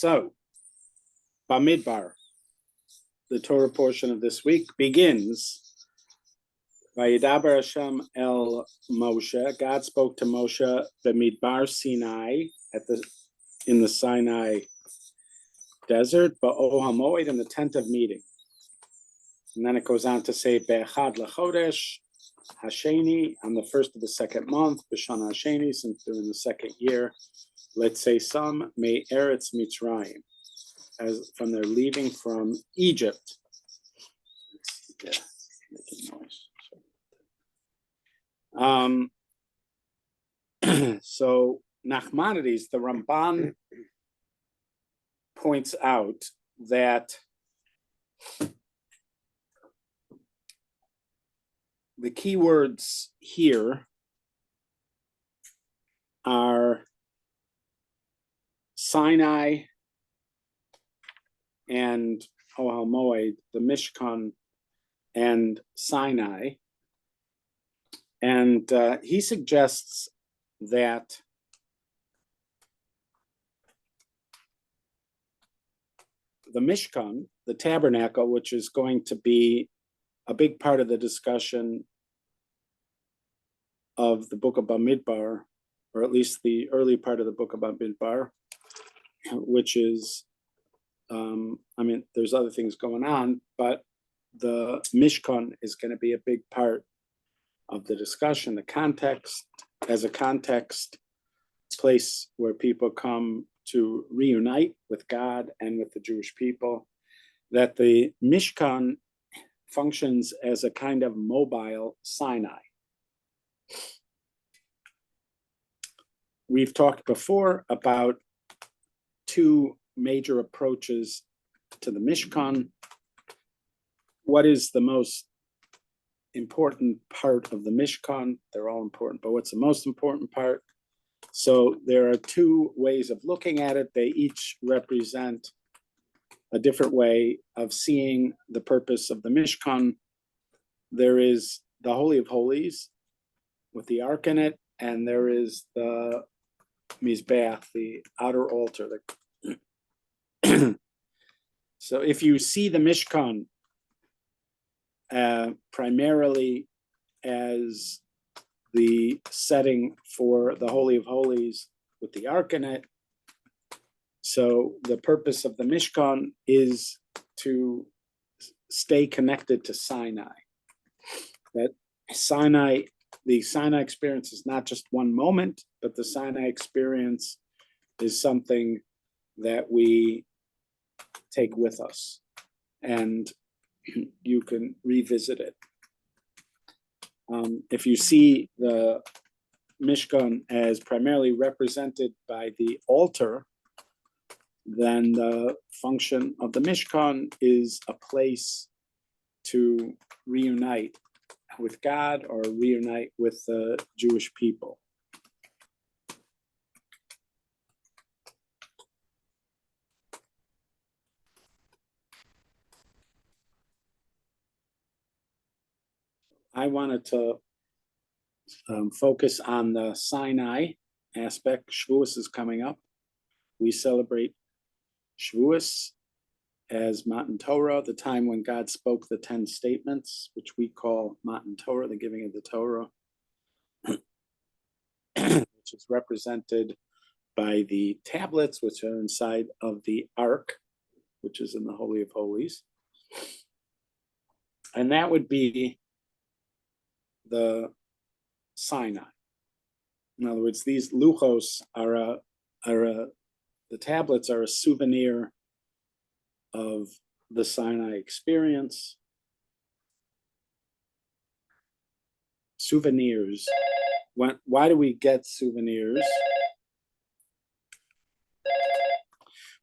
So, Bamidbar, the Torah portion of this week, begins. Vayidaber Hashem el Moshe. God spoke to Moshe Bamidbar Sinai in the Sinai desert, Ba'o HaMoed, in the tent of meeting. And then it goes on to say Be'echad L'chodesh Hasheni, on the first of the second month, B'shana Hasheni, since they're in the second year. Let's say some may Eretz Mitzrayim, as from their leaving from Egypt. Yeah, making noise. So Nachmanides, the Ramban, points out that the key words here are Sinai and Ohel Moed, the Mishkan and Sinai. And he suggests that the Mishkan, the tabernacle, which is going to be a big part of the discussion of the book of Bamidbar, or at least the early part of the book of Bamidbar, which is, there's other things going on, but the Mishkan is going to be a big part of the discussion, the context, as a context place where people come to reunite with God and with the Jewish people, that the Mishkan functions as a kind of mobile Sinai. We've talked before about two major approaches to the Mishkan. What is the most important part of the Mishkan? They're all important, but what's the most important part? So there are two ways of looking at it. They each represent a different way of seeing the purpose of the Mishkan. There is the Holy of Holies with the Ark in it, and there is the Mizbeach, the outer altar. So if you see the Mishkan primarily as the setting for the Holy of Holies with the Ark in it, so the purpose of the Mishkan is to stay connected to Sinai. That Sinai, the Sinai experience is not just one moment, but the Sinai experience is something that we take with us, and you can revisit it. If you see the Mishkan as primarily represented by the altar, then the function of the Mishkan is a place to reunite with God or reunite with the Jewish people. I wanted to focus on the Sinai aspect. Shavuos is coming up. We celebrate Shavuos as Matan Torah, the time when God spoke the 10 statements, which we call Matan Torah, the giving of the Torah, which is represented by the tablets, which are inside of the Ark, which is in the Holy of Holies. And that would be the Sinai. In other words, these luchos the tablets are a souvenir of the Sinai experience. Souvenirs. Why do we get souvenirs?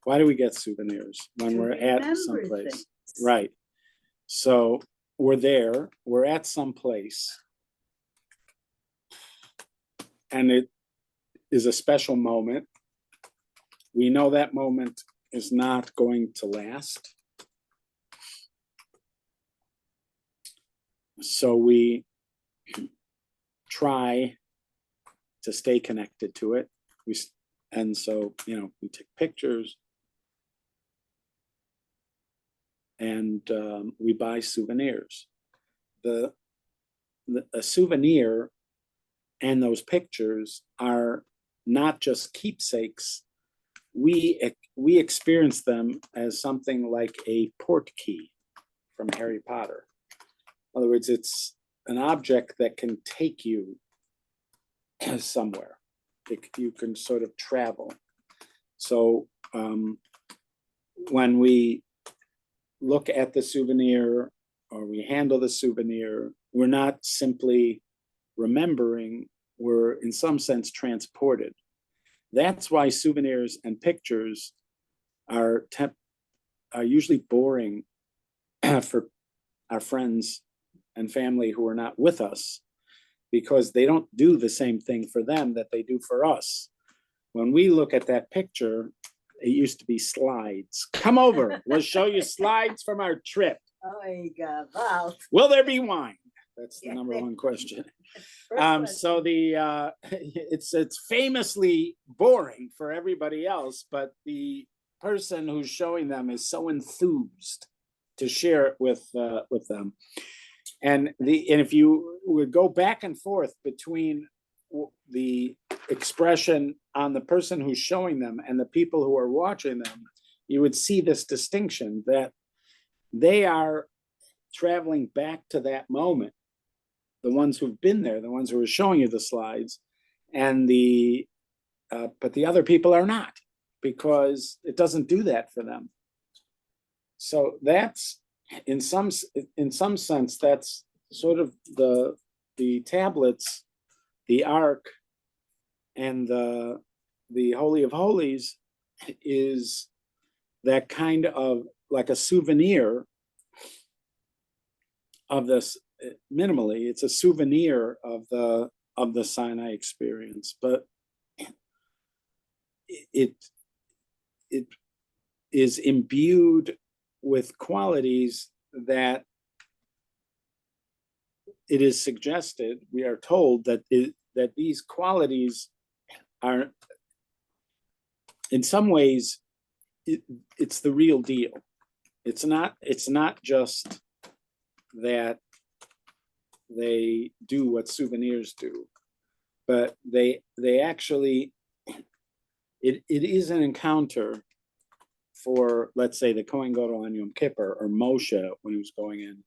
Why do we get souvenirs when we're at someplace? Things. Right. So we're at some place, and it is a special moment. We know that moment is not going to last. So we try to stay connected to it. We take pictures, and we buy souvenirs. A souvenir and those pictures are not just keepsakes. We experience them as something like a port key from Harry Potter. In other words, it's an object that can take you somewhere. You can sort of travel. So when we look at the souvenir or we handle the souvenir, we're not simply remembering, we're in some sense transported. That's why souvenirs and pictures are usually boring for our friends and family who are not with us, because they don't do the same thing for them that they do for us. When we look at that picture, it used to be slides. Come over, we'll show you slides from our trip. Will there be wine? That's the number one question. So it's famously boring for everybody else, but the person who's showing them is so enthused to share it with them. And if you would go back and forth between the expression on the person who's showing them and the people who are watching them, you would see this distinction that they are traveling back to that moment. The ones who've been there, the ones who are showing you the slides, and but the other people are not, because it doesn't do that for them. So that's in some sense, that's sort of the tablets, the Ark, and the Holy of Holies is that kind of like a souvenir of this. Minimally, it's a souvenir of the Sinai experience, but it is imbued with qualities that it is suggested, we are told that these qualities are, in some ways, it's the real deal. It's not just that they do what souvenirs do, but they actually, it is an encounter for, let's say, the Kohen Gadol on Yom Kippur, or Moshe when he was going in.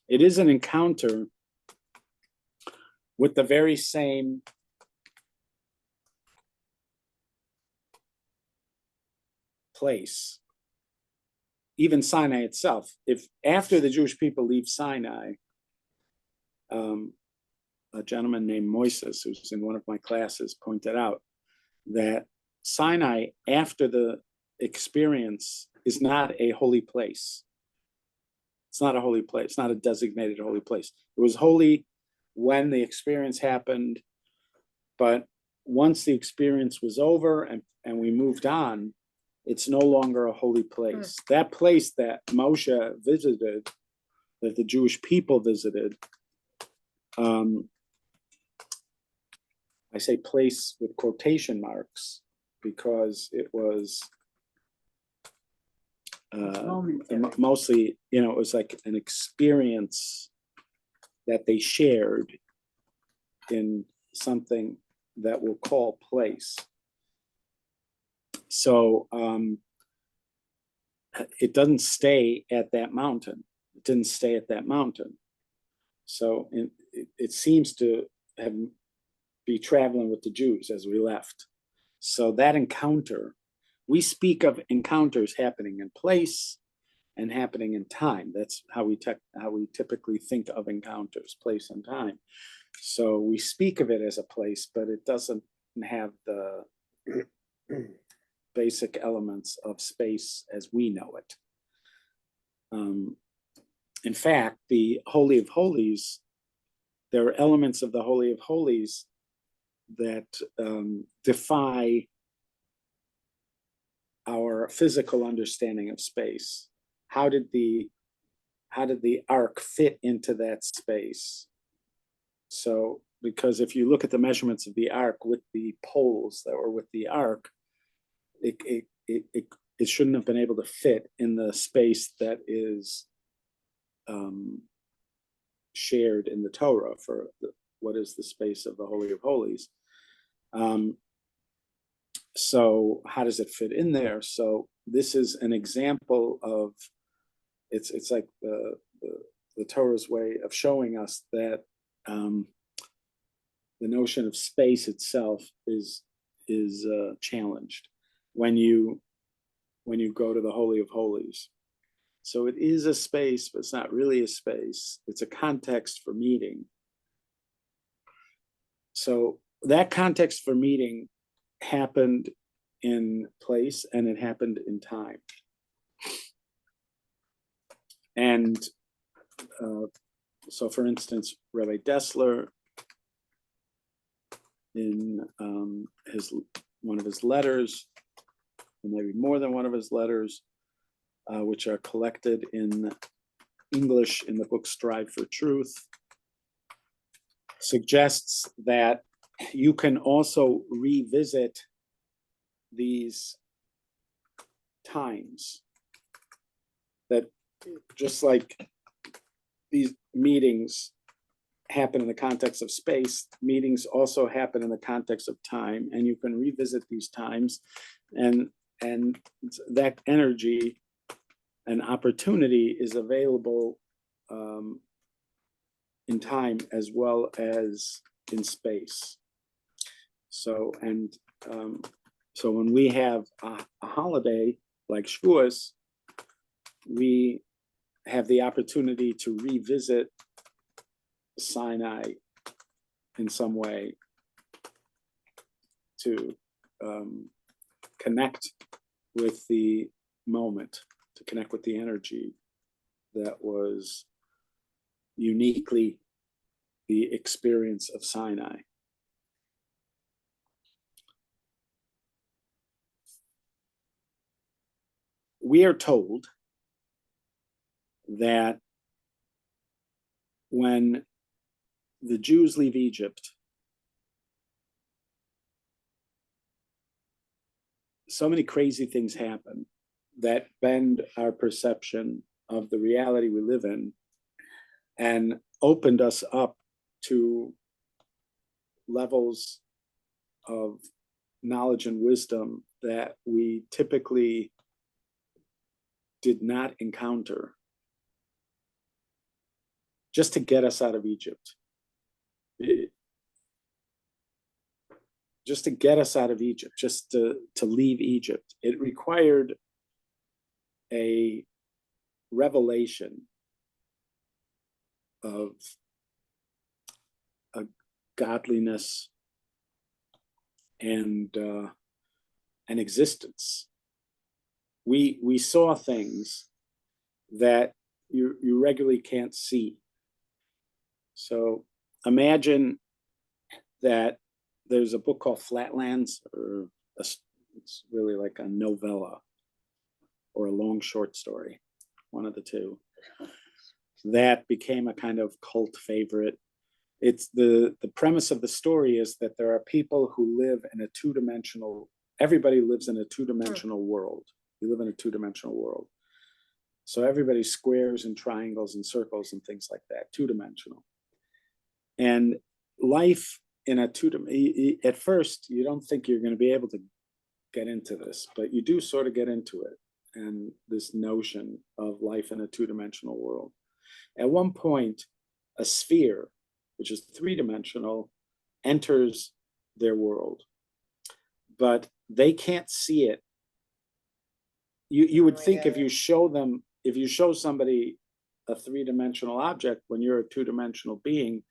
It is an encounter with the very same place. Even Sinai itself, if after the Jewish people leave Sinai, a gentleman named Moises, who's in one of my classes, pointed out that Sinai, after the experience, is not a holy place. It's not a holy place, it's not a designated holy place. It was holy when the experience happened, but once the experience was over and we moved on, it's no longer a holy place. That place that Moshe visited, that the Jewish people visited, I say place with quotation marks because it was mostly, it was like an experience that they shared in something that we'll call place. So it doesn't stay at that mountain. It didn't stay at that mountain. So it seems to be traveling with the Jews as we left. So that encounter, we speak of encounters happening in place and happening in time. That's how we typically think of encounters, place and time. So we speak of it as a place, but it doesn't have the basic elements of space as we know it. In fact, the Holy of Holies, there are elements of the Holy of Holies that defy our physical understanding of space. How did the Ark fit into that space? So, because if you look at the measurements of the Ark with the poles that were with the Ark, it it shouldn't have been able to fit in the space that is shared in the Torah for what is the space of the Holy of Holies. So how does it fit in there? So this is an example of, it's like the Torah's way of showing us that the notion of space itself is challenged when you go to the Holy of Holies. So it is a space, but it's not really a space. It's a context for meeting. So that context for meeting happened in place and it happened in time. And so, for instance, Rabbi Dessler, in one of his letters, or maybe more than one of his letters, which are collected in English in the book Strive for Truth, suggests that you can also revisit these times, that just like these meetings happen in the context of space, meetings also happen in the context of time, and you can revisit these times, and that energy and opportunity is available in time as well as in space. So so when we have a holiday like Shavuos, we have the opportunity to revisit Sinai in some way, to connect with the moment, to connect with the energy that was uniquely the experience of Sinai. We are told that when the Jews leave Egypt, so many crazy things happen that bend our perception of the reality we live in and opened us up to levels of knowledge and wisdom that we typically did not encounter, just to get us out of Egypt. Just to get us out of Egypt, just to leave Egypt. It required a revelation of a godliness and an existence. We saw things that you regularly can't see. So imagine that there's a book called Flatlands, or it's really like a novella or a long short story, one of the two, that became a kind of cult favorite. It's the premise of the story is that there are people who live in a two-dimensional, everybody lives in a two-dimensional world. We live in a two-dimensional world. So everybody's squares and triangles and circles and things like that, two-dimensional. And life in a at first, you don't think you're going to be able to get into this, but you do sort of get into it. And this notion of life in a two-dimensional world. At one point, a sphere, which is three-dimensional, enters their world, but they can't see it. You would think if you show somebody a three-dimensional object when you're a two-dimensional being,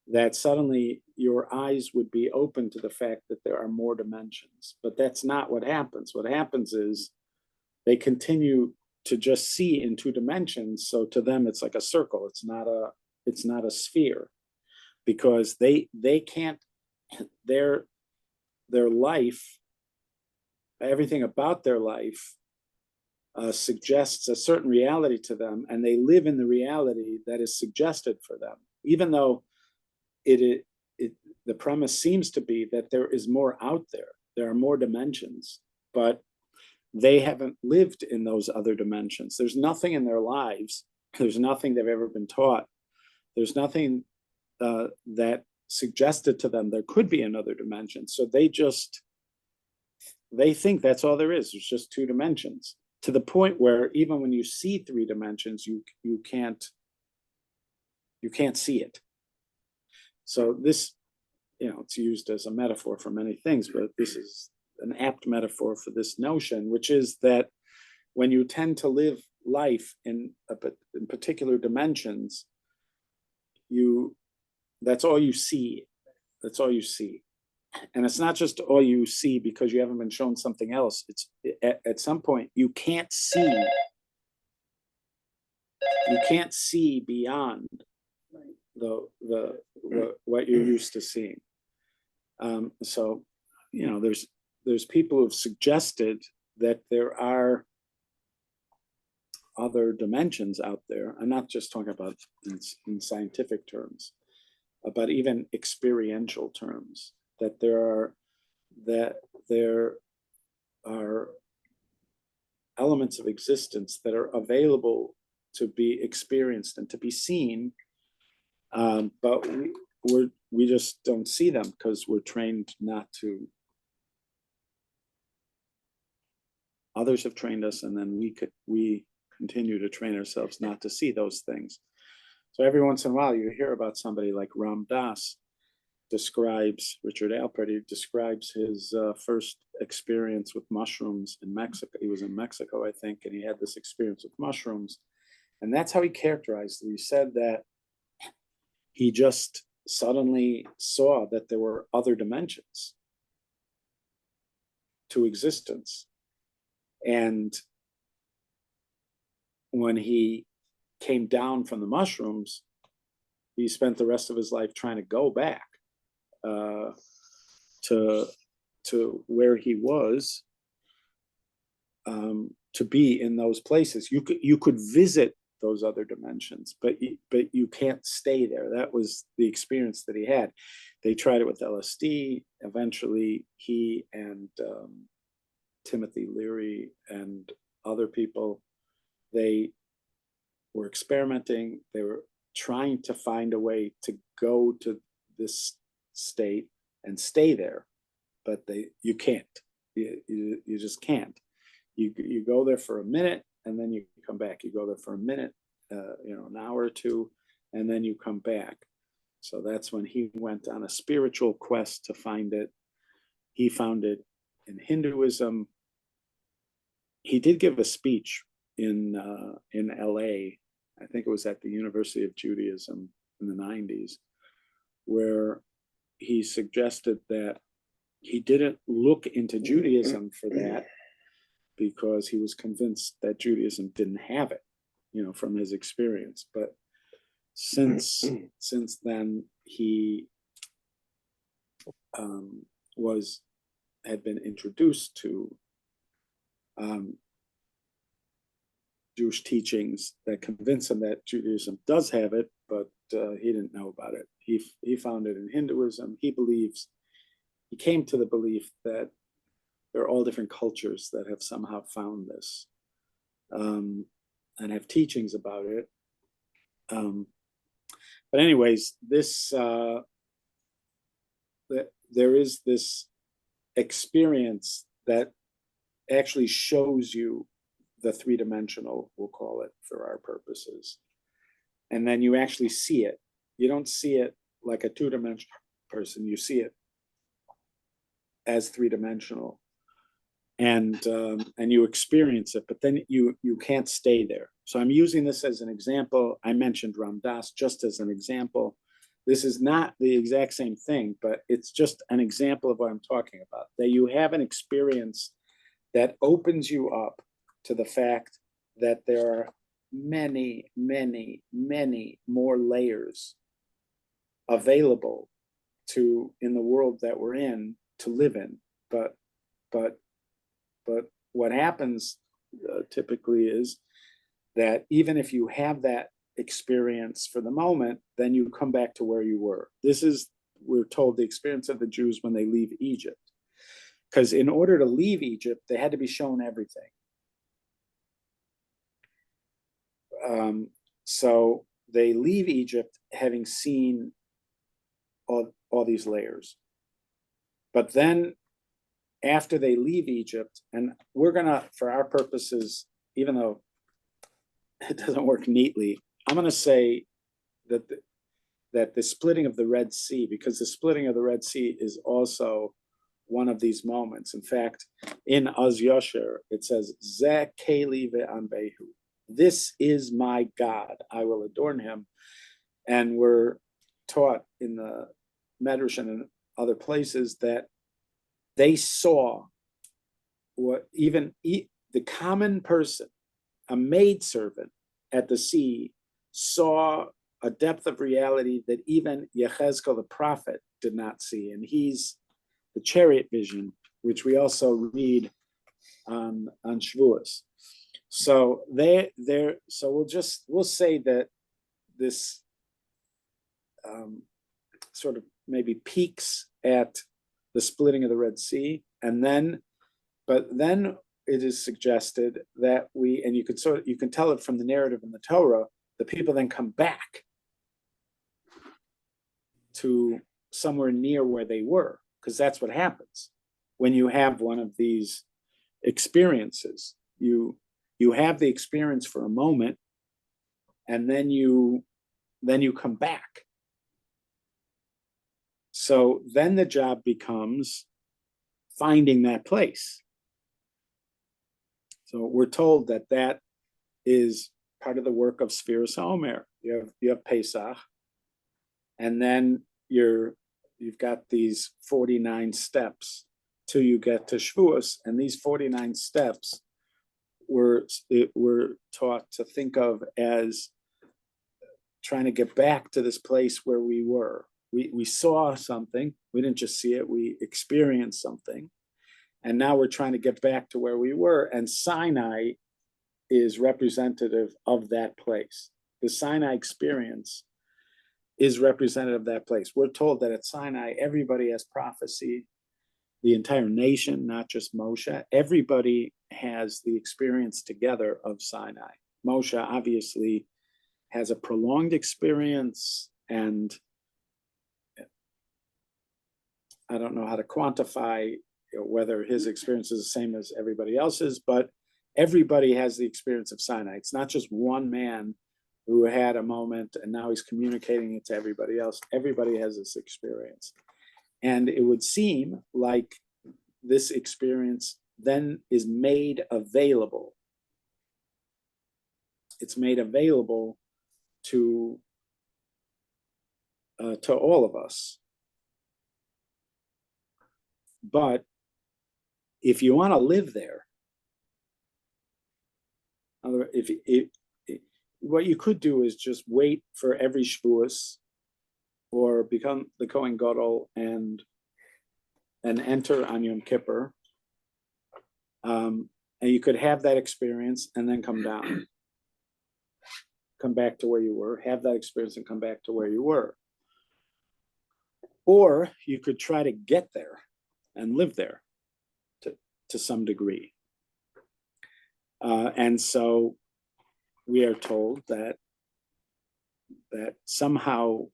that suddenly your eyes would be open to the fact that there are more dimensions. But that's not what happens. What happens is they continue to just see in two dimensions. So to them, it's like a circle. It's not a sphere, because they can't, their life, everything about their life suggests a certain reality to them, and they live in the reality that is suggested for them, even though the premise seems to be that there is more out there. There are more dimensions, but they haven't lived in those other dimensions. There's nothing in their lives. There's nothing they've ever been taught. There's nothing that suggested to them there could be another dimension. So they think that's all there is. There's just two dimensions, to the point where even when you see three dimensions, you can't see it. So this, it's used as a metaphor for many things, but this is an apt metaphor for this notion, which is that when you tend to live life in particular dimensions, that's all you see. That's all you see. And it's not just all you see because you haven't been shown something else. It's at some point you can't see beyond the what you're used to seeing. So there's people who've suggested that there are other dimensions out there. I'm not just talking about in scientific terms, but even experiential terms, that there are elements of existence that are available to be experienced and to be seen, but we just don't see them because we're trained not to. Others have trained us, and then we continue to train ourselves not to see those things. So every once in a while you hear about somebody like Ram Dass Richard Alpert describes his first experience with mushrooms in Mexico. He was in Mexico, I think, and he had this experience with mushrooms. And that's how he characterized it. He said that he just suddenly saw that there were other dimensions to existence. And when he came down from the mushrooms, he spent the rest of his life trying to go back to where he was, to be in those places. You could visit those other dimensions, but you can't stay there. That was the experience that he had. They tried it with LSD. Eventually, he and Timothy Leary and other people, they were experimenting. They were trying to find a way to go to this state and stay there, but you can't. You just can't. You go there for a minute and then you come back. You go there for a minute, an hour or two, and then you come back. So that's when he went on a spiritual quest to find it. He found it in Hinduism. He did give a speech in LA. I think it was at the University of Judaism in the 90s, where he suggested that he didn't look into Judaism for that because he was convinced that Judaism didn't have it, from his experience. But since then, he had been introduced to Jewish teachings that convince him that Judaism does have it, but he didn't know about it. He found it in Hinduism. He came to the belief that there are all different cultures that have somehow found this, and have teachings about it. But anyways, there is this experience that actually shows you the three-dimensional, we'll call it for our purposes. And then you actually see it. You don't see it like a two-dimensional person. You see it as three-dimensional, and you experience it, but then you can't stay there. So I'm using this as an example. I mentioned Ram Dass just as an example. This is not the exact same thing, but it's just an example of what I'm talking about, that you have an experience that opens you up to the fact that there are many, many, many more layers available in the world that we're in to live in. But what happens typically is that even if you have that experience for the moment, then you come back to where you were. This is, we're told, the experience of the Jews when they leave Egypt. because in order to leave Egypt, they had to be shown everything. So they leave Egypt having seen all these layers. But then after they leave Egypt, and we're gonna, for our purposes, even though it doesn't work neatly, I'm gonna say that the splitting of the Red Sea, because the splitting of the Red Sea is also one of these moments. In fact, in Az Yosher, it says, Zeh Keli ve'anbehu. This is my God, I will adorn him. And we're taught in the Medrash and in other places that they saw what even the common person, a maidservant at the sea, saw a depth of reality that even Yechezkel the prophet did not see. And he's the chariot vision, which we also read on Shavuos. So so we'll say that this sort of maybe peaks at the splitting of the Red Sea, but then it is suggested that and you can tell it from the narrative in the Torah, the people then come back to somewhere near where they were, because that's what happens when you have one of these experiences. You have the experience for a moment, and then you come back. So then the job becomes finding that place. So we're told that is part of the work of Sfiras HaOmer. You have Pesach, and then you've got these 49 steps till you get to Shavuos, and these 49 steps we're taught to think of as trying to get back to this place where we were. We saw something, we didn't just see it, we experienced something, and now we're trying to get back to where we were, and Sinai is representative of that place. The Sinai experience is representative of that place. We're told that at Sinai, everybody has prophecy, the entire nation, not just Moshe. Everybody has the experience together of Sinai. Moshe obviously has a prolonged experience, and I don't know how to quantify whether his experience is the same as everybody else's, but everybody has the experience of Sinai. It's not just one man who had a moment and now he's communicating it to everybody else. Everybody has this experience. And it would seem like this experience then is made available. It's made available to all of us. But if you want to live there, what you could do is just wait for every Shavuos, or become the Kohen Gadol and enter on Yom Kippur, and you could have that experience and then come down, come back to where you were, have that experience and come back to where you were. Or you could try to get there and live there to some degree. And so we are told that somehow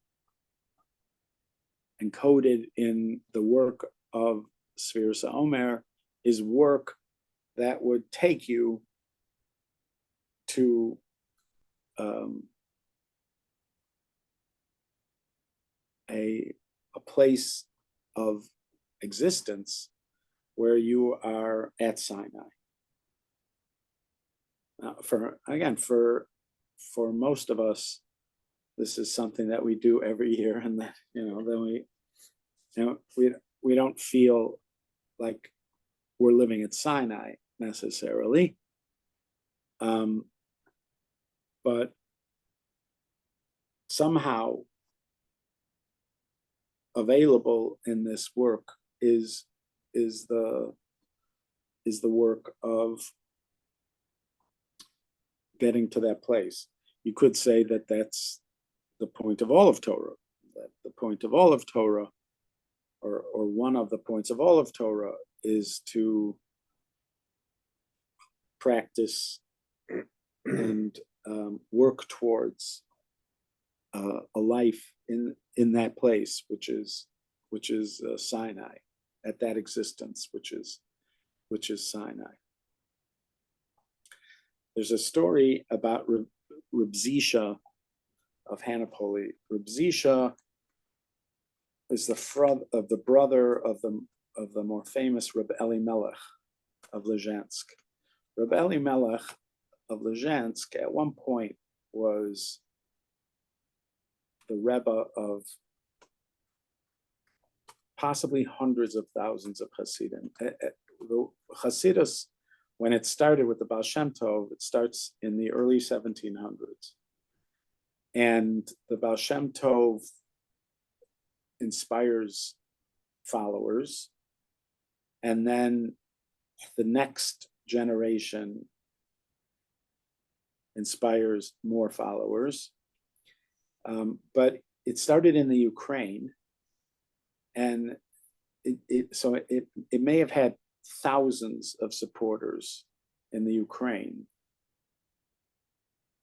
encoded in the work of Sfiras HaOmer is work that would take you to a place of existence where you are at Sinai. For most of us, this is something that we do every year, and that then we don't feel like we're living at Sinai necessarily, but somehow available in this work is the work of getting to that place. You could say that that's the point of all of Torah, that the point of all of Torah, or one of the points of all of Torah, is to practice and work towards a life in that place, which is Sinai, at that existence, which is Sinai. There's a story about Reb Zisha of Hanapoli. Reb Zisha is the brother of the more famous Reb Elimelech of Lezhensk. Reb Elimelech of Lezhensk at one point was the Rebbe of possibly hundreds of thousands of Hasidim. The Hasidus, when it started with the Baal Shem Tov, it starts in the early 1700s. And the Baal Shem Tov inspires followers. And then the next generation inspires more followers. But it started in the Ukraine. And it may have had thousands of supporters in the Ukraine.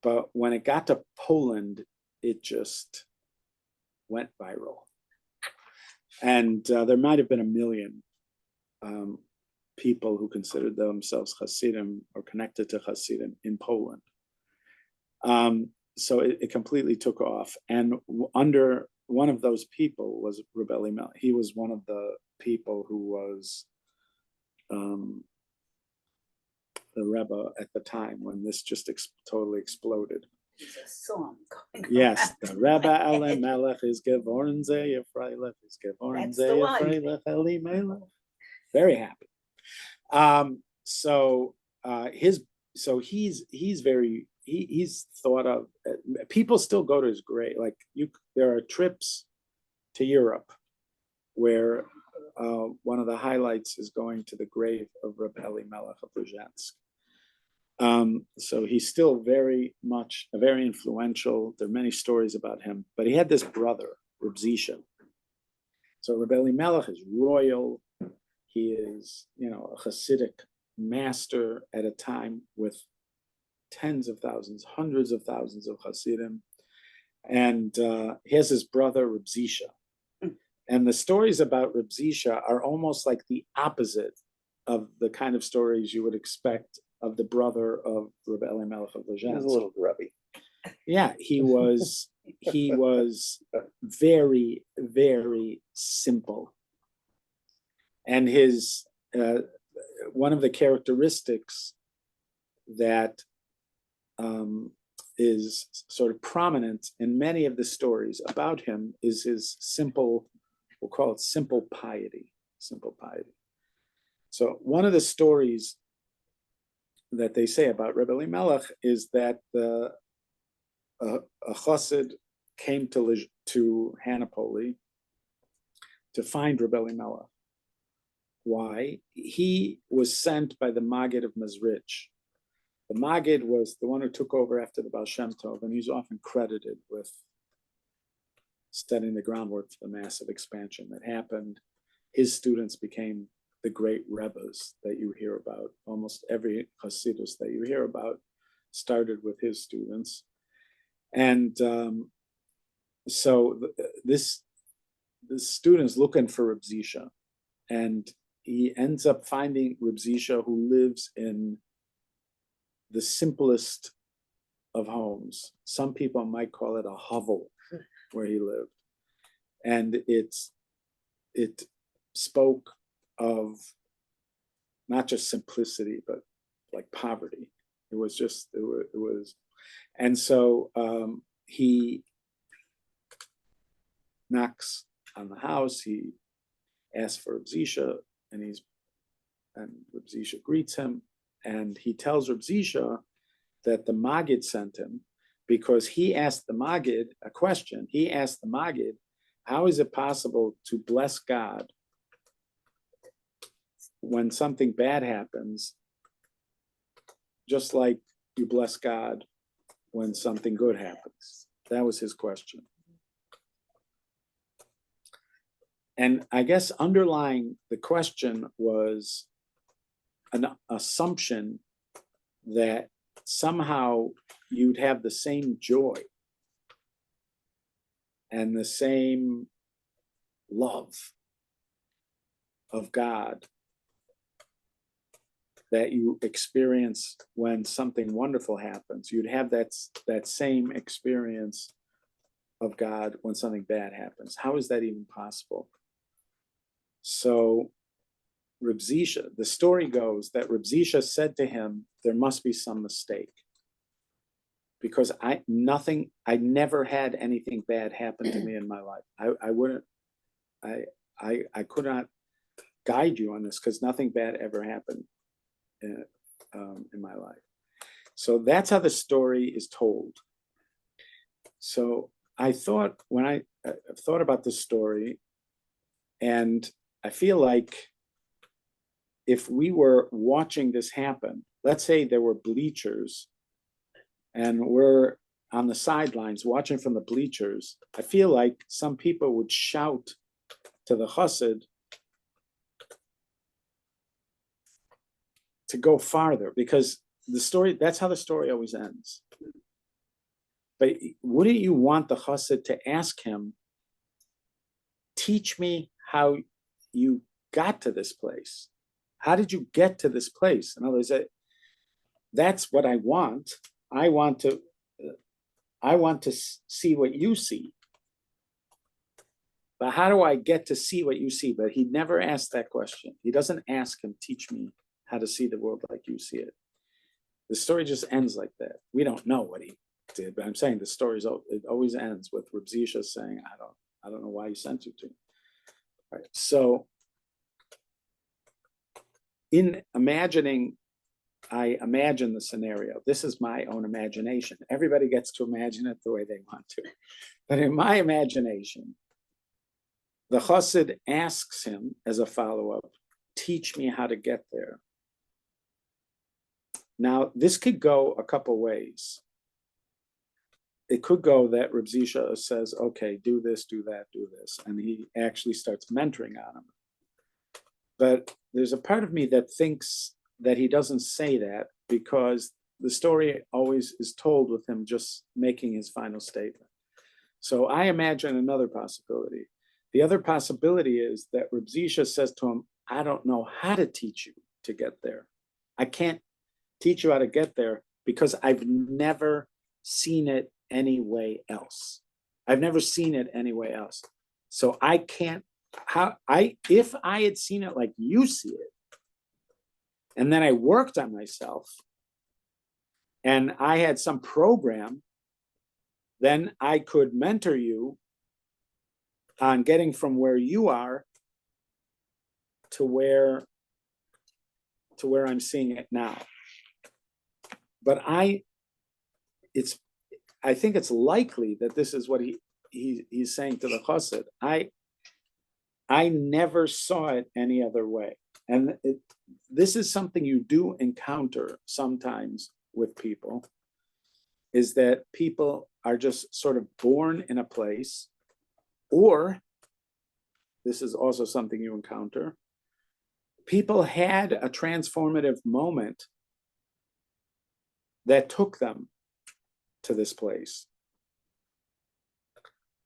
But when it got to Poland, it just went viral. And there might have been 1 million people who considered themselves Hasidim or connected to Hasidim in Poland. So it completely took off. And under one of those people was Reb Elimelech. He was one of the people who was the Rebbe at the time when this just totally exploded. There's a song going Yes, around. the Rebbe Elimelech is Gevorn Zeh Yefreilech is Gevorn That's the Zeh one. Yefreilech Elimelech. Very happy. He's thought of. People still go to his grave. Like there are trips to Europe where one of the highlights is going to the grave of Reb Elimelech of Lezhensk. So he's still very influential. There are many stories about him, but he had this brother, Reb Zisha. So Reb Elimelech is royal. He is, a Hasidic master at a time with tens of thousands, hundreds of thousands of Hasidim. And he has his brother, Reb Zisha. And the stories about Reb Zisha are almost like the opposite of the kind of stories you would expect of the brother of Reb Elimelech of Lezhensk. He was a little grubby. Yeah, he was very, very simple. And his one of the characteristics that is sort of prominent in many of the stories about him is his simple, we'll call it simple piety. Simple piety. So one of the stories that they say about Reb Elimelech is that a chassid came to Hanapoli to find Reb Elimelech. Why? He was sent by the Maggid of Mezrich. The Maggid was the one who took over after the Baal Shem Tov, and he's often credited with setting the groundwork for the massive expansion that happened. His students became the great Rebbes that you hear about. Almost every Hasidus that you hear about started with his students. And so this student's looking for Reb Zisha, and he ends up finding Reb Zisha, who lives in the simplest of homes. Some people might call it a hovel where he lived. And it spoke of not just simplicity, but like poverty. It was, and so he knocks on the house. He asks for Reb Zisha, and Reb Zisha greets him, and he tells Reb Zisha that the Maggid sent him because he asked the Maggid a question. He asked the Maggid, how is it possible to bless God when something bad happens, just like you bless God when something good happens? That was his question. And I guess underlying the question was an assumption that somehow you'd have the same joy and the same love of God that you experience when something wonderful happens. You'd have that same experience of God when something bad happens. How is that even possible? So Reb Zisha, the story goes that Reb Zisha said to him, there must be some mistake. Because I never had anything bad happen to me in my life. I could not guide you on this because nothing bad ever happened in my life. So that's how the story is told. So I thought when I thought about this story, and I feel like if we were watching this happen, let's say there were bleachers and we're on the sidelines watching from the bleachers, I feel like some people would shout to the chassid to go farther, because the story, that's how the story always ends. But wouldn't you want the chassid to ask him, teach me how you got to this place? How did you get to this place? In other words, that's what I want. I want to see what you see. But how do I get to see what you see? But he never asked that question. He doesn't ask him, teach me how to see the world like you see it. The story just ends like that. We don't know what he did, but I'm saying the story it always ends with Reb Zisha saying, I don't know why he sent you to me. All right. So in imagining, I imagine the scenario. This is my own imagination. Everybody gets to imagine it the way they want to. But in my imagination, the chassid asks him as a follow-up, teach me how to get there. Now, this could go a couple ways. It could go that Reb Zisha says, okay, do this, do that, do this. And he actually starts mentoring on him. But there's a part of me that thinks that he doesn't say that because the story always is told with him just making his final statement. So I imagine another possibility. The other possibility is that Reb Zisha says to him, I don't know how to teach you to get there. I can't teach you how to get there because I've never seen it any way else. I've never seen it any way else. So I can't, if I had seen it like you see it, and then I worked on myself, and I had some program, then I could mentor you on getting from where you are to where I'm seeing it now. But I think it's likely that this is what he's saying to the chassid. I never saw it any other way. And this is something you do encounter sometimes with people, is that people are just sort of born in a place, or this is also something you encounter. People had a transformative moment that took them to this place,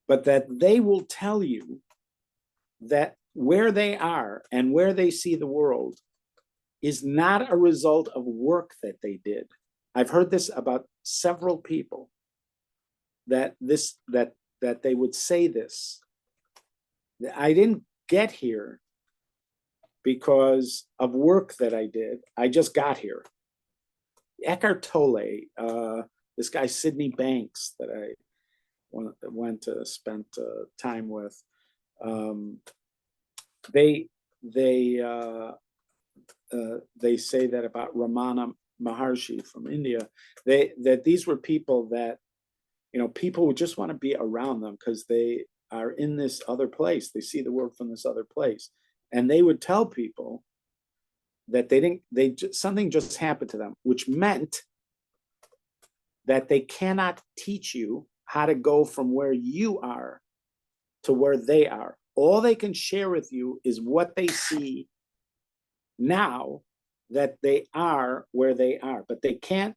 but that they will tell you that where they are and where they see the world is not a result of work that they did. I've heard this about several people, that they would say this. I didn't get here because of work that I did. I just got here. Eckhart Tolle, this guy Sydney Banks that I went to spend time with, they say that about Ramana Maharshi from India, that these were people that, people would just want to be around them because they are in this other place. They see the world from this other place. And they would tell people that something just happened to them, which meant that they cannot teach you how to go from where you are to where they are. All they can share with you is what they see now that they are where they are, but they can't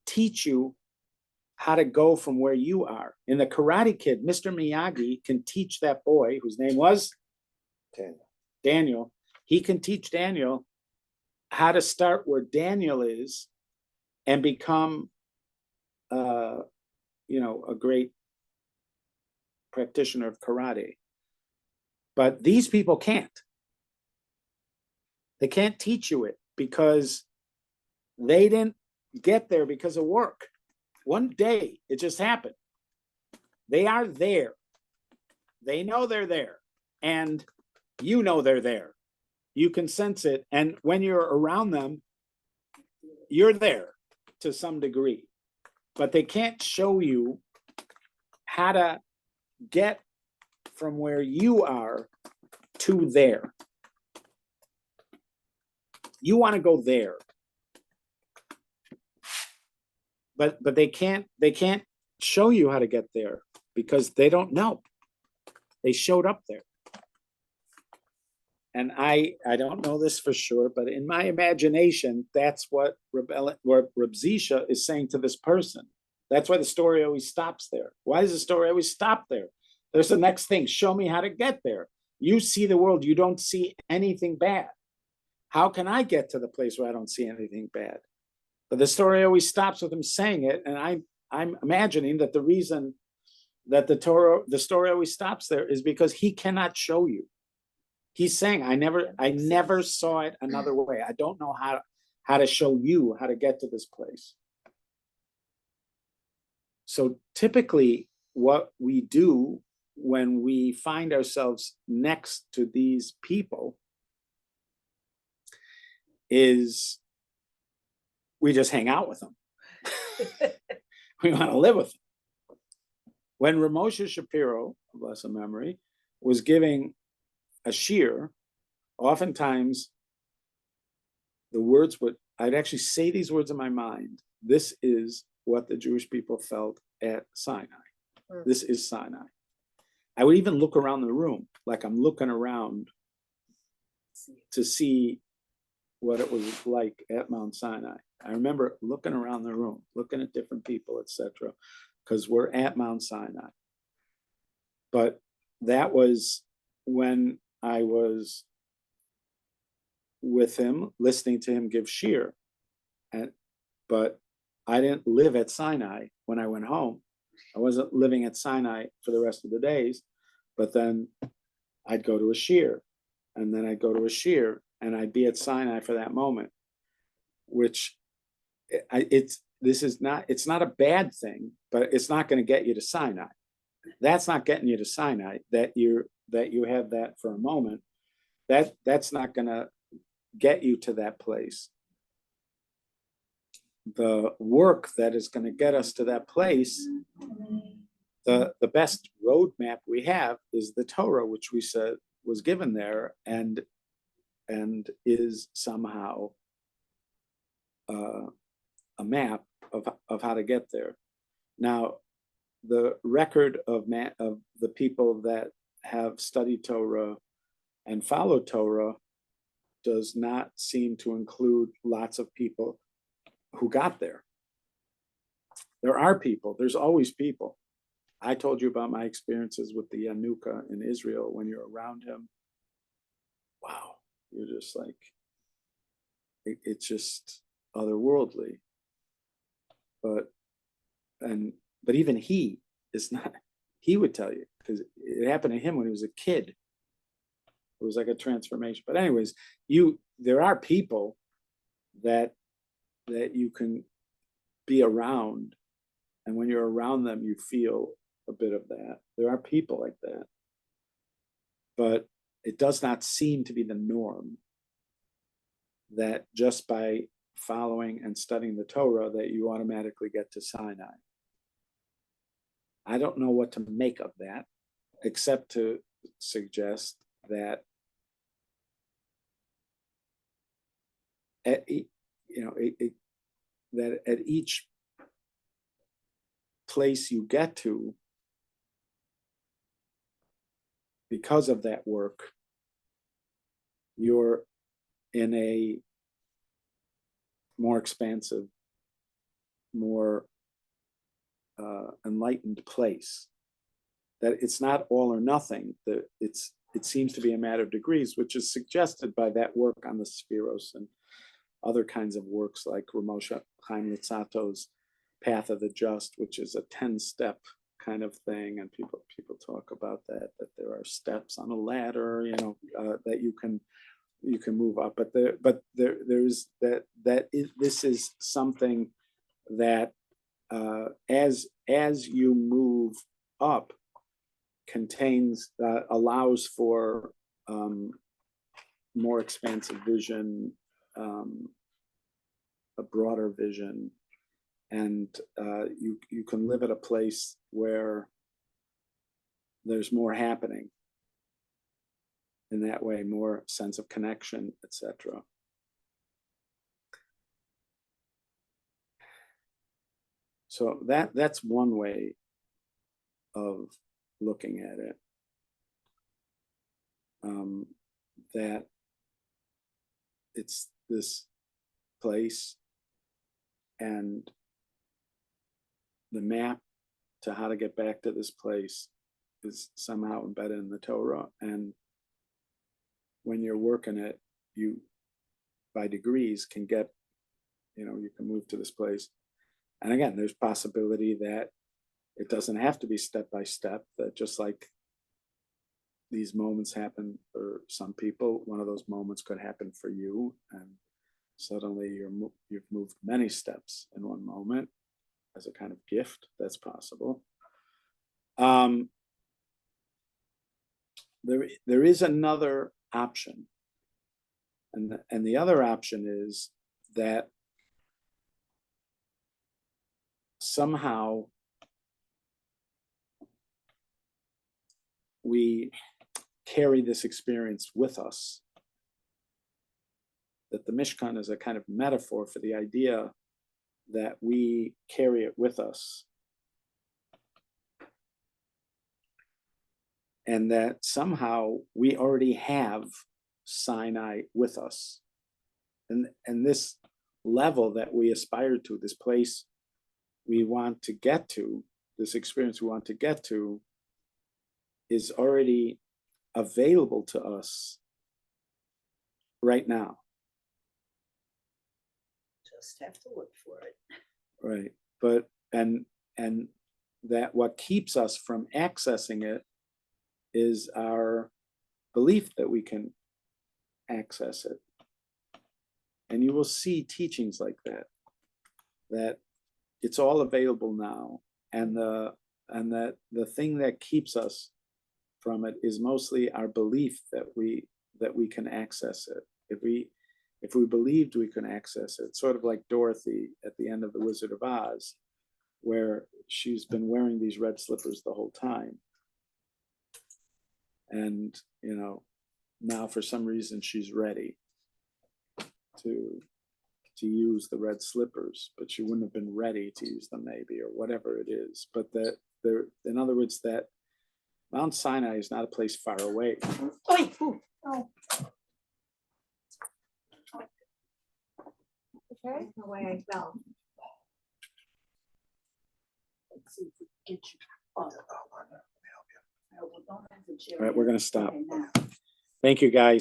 teach you how to go from where you are. In the Karate Kid, Mr. Miyagi can teach that boy, whose name was Daniel. He can teach Daniel how to start where Daniel is and become, a great practitioner of karate. But these people can't. They can't teach you it because they didn't get there because of work. One day, it just happened. They are there. They know they're there. And you know they're there. You can sense it. And when you're around them, you're there to some degree. But they can't show you how to get from where you are to there. You want to go there. But they can't show you how to get there because they don't know. They showed up there. And I don't know this for sure, but in my imagination, that's what Reb Zisha is saying to this person. That's why the story always stops there. Why does the story always stop there? There's the next thing. Show me how to get there. You see the world. You don't see anything bad. How can I get to the place where I don't see anything bad? But the story always stops with him saying it. And I'm imagining that the reason that the story always stops there is because he cannot show you. He's saying, I never saw it another way. I don't know how to show you how to get to this place. So typically what we do when we find ourselves next to these people is we just hang out with them. We want to live with them. When Ramosha Shapiro, bless her memory, was giving a shiur, oftentimes the words I'd actually say these words in my mind. This is what the Jewish people felt at Sinai. This is Sinai. I would even look around the room, like I'm looking around to see what it was like at Mount Sinai. I remember looking around the room, looking at different people, etc., because we're at Mount Sinai. But that was when I was with him, listening to him give shiur. But I didn't live at Sinai when I went home. I wasn't living at Sinai for the rest of the days, but then I'd go to a shiur, and then I'd go to a shiur, and I'd be at Sinai for that moment, which it's not a bad thing, but it's not going to get you to Sinai. That's not getting you to Sinai, that you have that for a moment. That's not going to get you to that place. The work that is going to get us to that place, the best roadmap we have is the Torah, which we said was given there and is somehow a map of how to get there. Now, the record of the people that have studied Torah and followed Torah does not seem to include lots of people who got there. There are people. There's always people. I told you about my experiences with the Yanuka in Israel. When you're around him, wow, you're just like, it's just otherworldly. But even he is not, he would tell you, because it happened to him when he was a kid. It was like a transformation. But anyways, there are people that you can be around, and when you're around them, you feel a bit of that. There are people like that, but it does not seem to be the norm that just by following and studying the Torah that you automatically get to Sinai. I don't know what to make of that, except to suggest that that at each place you get to, because of that work, you're in a more expansive, more enlightened place. That it's not all or nothing. That it seems to be a matter of degrees, which is suggested by that work on the spheros and other kinds of works like Ramosha Chaim Luzzatto's Path of the Just, which is a 10-step kind of thing, and people talk about that there are steps on a ladder, that you can move up, but there's this is something that as you move up contains allows for more expansive vision, a broader vision, and you can live at a place where there's more happening. In that way, more sense of connection, etc. So that's one way of looking at it. That it's this place, and the map to how to get back to this place is somehow embedded in the Torah, and when you're working it, you by degrees can get, you can move to this place. And again, there's possibility that it doesn't have to be step by step, that just like these moments happen for some people, one of those moments could happen for you, and suddenly you've moved many steps in one moment as a kind of gift. That's possible. There is another option, and the other option is that somehow we carry this experience with us, that the Mishkan is a kind of metaphor for the idea that we carry it with us, and that somehow we already have Sinai with us, and this level that we aspire to, this place we want to get to, this experience we want to get to, is already available to us right now. Just have to look for it. Right. But and that what keeps us from accessing it is our belief that we can access it. And you will see teachings like that it's all available now, and that the thing that keeps us from it is mostly our belief that we can access it. If we believed we can access it, sort of like Dorothy at the end of The Wizard of Oz, where she's been wearing these red slippers the whole time. And, now for some reason she's ready to use the red slippers, but she wouldn't have been ready to use them maybe, or whatever it is. But that there, in other words, that Mount Sinai is not a place far away. Oh. Okay. The way I fell. Let's see if we can get you. Oh. All right, we're going to stop. Thank you, guys.